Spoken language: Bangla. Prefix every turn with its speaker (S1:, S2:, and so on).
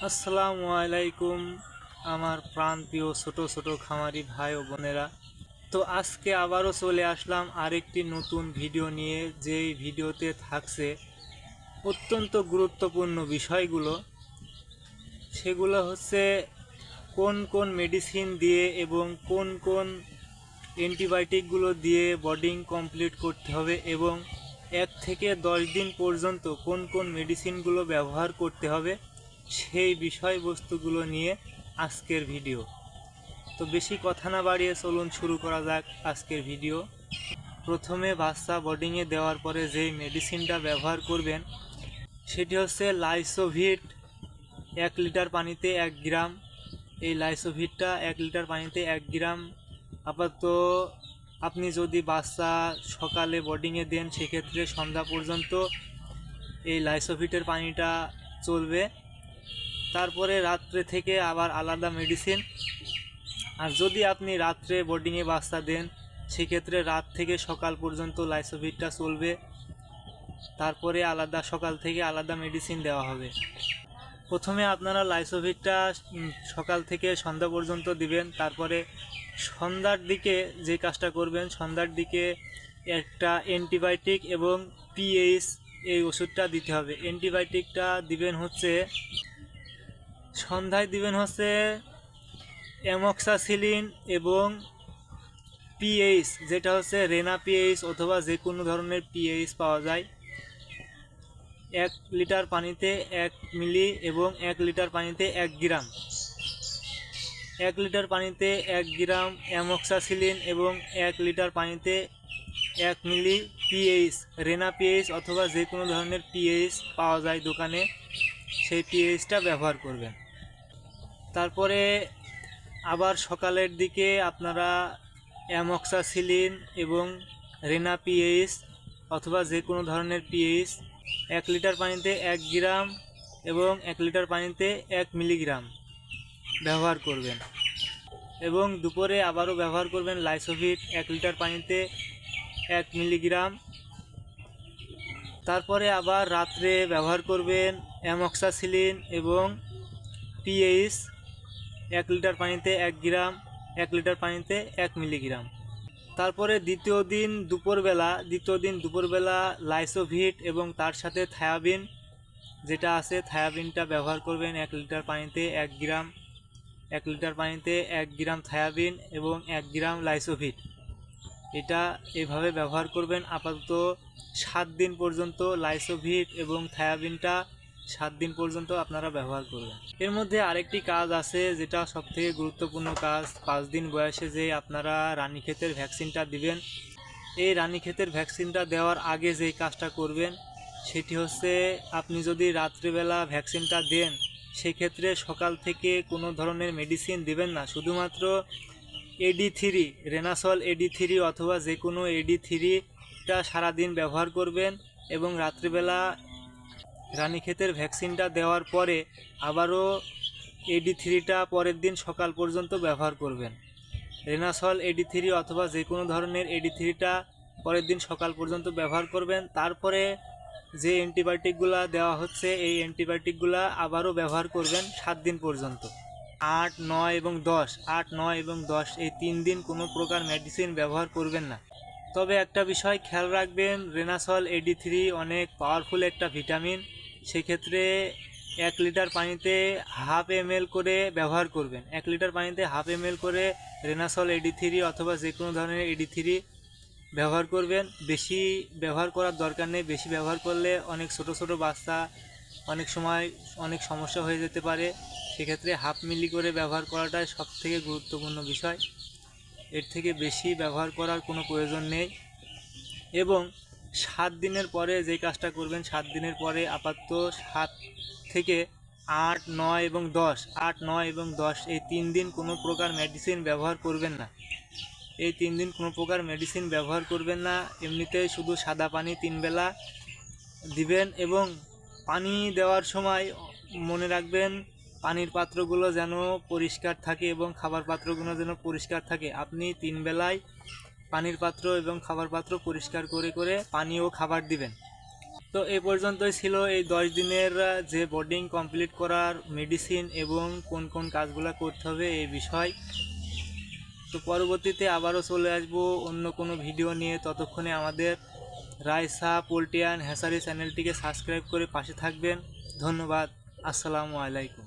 S1: আসসালামু আলাইকুম আমার প্রাণপ্রিয় ছোট ছোট খামারি ভাই ও বোনেরা। তো আজকে আবারও চলে আসলাম আরেকটি নতুন ভিডিও নিয়ে, যেই ভিডিওতে থাকছে অত্যন্ত গুরুত্বপূর্ণ বিষয়গুলো। সেগুলো হচ্ছে কোন কোন মেডিসিন দিয়ে এবং কোন কোন অ্যান্টিবায়োটিকগুলো দিয়ে বডিং কমপ্লিট করতে হবে, এবং 1 থেকে 10 দিন পর্যন্ত কোন কোন মেডিসিনগুলো ব্যবহার করতে হবে, সেই বিষয়বস্তুগুলো নিয়ে আজকের ভিডিও। তো বেশি কথা না বাড়িয়ে চলুন শুরু করা যাক আজকের ভিডিও। প্রথমে বাচ্চা বোর্ডিংয়ে দেওয়ার পরে যেই মেডিসিনটা ব্যবহার করবেন সেটি হচ্ছে লাইসোভিট। 1 লিটার পানিতে 1 গ্রাম। এই লাইসোভিটটা 1 লিটার পানিতে 1 গ্রাম। আপাতত আপনি যদি বাচ্চা সকালে বোর্ডিংয়ে দেন সেক্ষেত্রে সন্ধ্যা পর্যন্ত এই লাইসোভিটের পানিটা চলবে। তারপরে রাত্রে থেকে আবার আলাদা মেডিসিন। আর যদি আপনি রাত্রে বোর্ডিংয়ে বাচ্চা দেন সেক্ষেত্রে রাত থেকে সকাল পর্যন্ত লাইসোভিটটা চলবে, তারপরে আলাদা সকাল থেকে আলাদা মেডিসিন দেওয়া হবে। প্রথমে আপনারা লাইসোভিটটা সকাল থেকে সন্ধ্যা পর্যন্ত দিবেন। তারপরে সন্ধ্যার দিকে যে কাজটা করবেন, সন্ধ্যার দিকে একটা অ্যান্টিবায়োটিক এবং পিএইচ এই ওষুধটা দিতে হবে। অ্যান্টিবায়োটিকটা দিবেন হচ্ছে সন্ধ্যায় দিবেন হচ্ছে অ্যামক্সাসিলিন এবং পিএইচ, যেটা হচ্ছে রেনা পিএইচ অথবা যে কোনো ধরনের পিএইচ পাওয়া যায়। 1 লিটার পানিতে 1 মিলি এবং 1 লিটার পানিতে 1 গ্রাম। 1 লিটার পানিতে 1 গ্রাম অ্যামক্সাসিলিন এবং 1 লিটার পানিতে 1 মিলি পিএইচ, রেনা পিএইচ অথবা যে কোনো ধরনের পিএইচ পাওয়া যায় দোকানে, সেই পিএইচটা ব্যবহার করবেন। তারপরে আবার সকালের দিকে আপনারা অ্যামক্সাসিলিন এবং রেনা পিএইচ অথবা যে কোনো ধরনের পিএইচ 1 লিটার পানিতে 1 গ্রাম এবং 1 লিটার পানিতে 1 মিলিগ্রাম ব্যবহার করবেন। এবং দুপুরে আবারও ব্যবহার করবেন লাইসোভিট 1 লিটার পানিতে 1 মিলিগ্রাম। তারপরে আবার রাত্রে ব্যবহার করবেন অ্যামক্সাসিলিন এবং পিএইচ 1 লিটার পানিতে 1 গ্রাম, 1 লিটার পানিতে 1 মিলিগ্রাম। তারপরে দ্বিতীয় দিন দুপুরবেলা লাইসোভিট এবং তার সাথে থায়াবিন যেটা আছে, থায়াবিনটা ব্যবহার করবেন 1 লিটার পানিতে 1 গ্রাম, 1 লিটার পানিতে 1 গ্রাম থায়াবিন এবং 1 গ্রাম লাইসোভিট। এটা এভাবে ব্যবহার করবেন আপাতত 7 দিন পর্যন্ত। লাইসোভিট এবং থায়াবিনটা 7 দিন পর্যন্ত আপনারা ব্যবহার করবেন। এর মধ্যে আরেকটি কাজ আছে যেটা সবথেকে গুরুত্বপূর্ণ কাজ। 5 দিন বয়সে যে আপনারা রানীক্ষেতের ভ্যাকসিনটা দিবেন, এই রানীক্ষেতের ভ্যাকসিনটা দেওয়ার আগে যেই কাজটা করবেন সেটি হচ্ছে, আপনি যদি রাত্রিবেলা ভ্যাকসিনটা দেন সেক্ষেত্রে সকাল থেকে কোনো ধরনের মেডিসিন দিবেন না। শুধুমাত্র AD3, রেনাসল AD3 অথবা যে কোনো AD3টা সারাদিন ব্যবহার করবেন এবং রাত্রিবেলা রানীক্ষেতের ভ্যাকসিনটা দেওয়ার পরে আবারও AD3টা পরের দিন সকাল পর্যন্ত ব্যবহার করবেন। রেনাসল AD3 অথবা যে কোনো ধরনের AD3টা পরের দিন সকাল পর্যন্ত ব্যবহার করবেন। তারপরে যে অ্যান্টিবায়োটিকগুলো দেওয়া হচ্ছে এই অ্যান্টিবায়োটিকগুলো আবারও ব্যবহার করবেন 7 দিন পর্যন্ত। 8, 9 এবং 10, 8, 9 এবং 10 এই 3 দিন কোনো প্রকার মেডিসিন ব্যবহার করবেন না। তবে একটা বিষয় খেয়াল রাখবেন, রেনাসল AD3 অনেক পাওয়ারফুল একটা ভিটামিন। সেক্ষেত্রে 1 লিটার পানিতে হাফ ml করে ব্যবহার করবেন। 1 লিটার পানিতে হাফ ml করে রেনাসল AD3 অথবা যে কোনো ধরনের AD3 ব্যবহার করবেন। বেশি ব্যবহার করার দরকার নেই। বেশি ব্যবহার করলে অনেক ছোট ছোট বাচ্চা অনেক সময় অনেক সমস্যা হয়ে যেতে পারে। সেক্ষেত্রে হাফ মিলি করে ব্যবহার করাটাই সবথেকে গুরুত্বপূর্ণ বিষয়। এর থেকে বেশি ব্যবহার করার কোনো প্রয়োজন নেই। এবং 7 দিনের পরে যে কাজটা করবেন, 7 দিনের পরে আপাতত 7 থেকে 8, 9 এবং 10, 8, 9 এবং 10 এই 3 দিন কোনো প্রকার মেডিসিন ব্যবহার করবেন না। এই 3 দিন কোনো প্রকার মেডিসিন ব্যবহার করবেন না। এমনিতেই শুধু সাদা পানি 3 বেলা দিবেন। এবং পানি দেওয়ার সময় মনে রাখবেন পানির পাত্রগুলো যেন পরিষ্কার থাকে এবং খাবার পাত্রগুলো যেন পরিষ্কার থাকে। আপনি 3 বেলায় পানির পাত্র এবং খাবার পাত্র পরিষ্কার করে করে পানি ও খাবার দিবেন। তো এই পর্যন্তই ছিল এই 10 দিনের যে বোর্ডিং কমপ্লিট করার মেডিসিন এবং কোন কোন কাজগুলো করতে হবে এই বিষয়। তো পরবর্তীতে আবারও চলে আসবো অন্য কোনো ভিডিও নিয়ে। ততক্ষণে আমাদের রায়সা পোল্ট্রি অ্যান্ড হ্যাচারি চ্যানেলটিকে সাবস্ক্রাইব করে পাশে থাকবেন। ধন্যবাদ। আসসালামু আলাইকুম।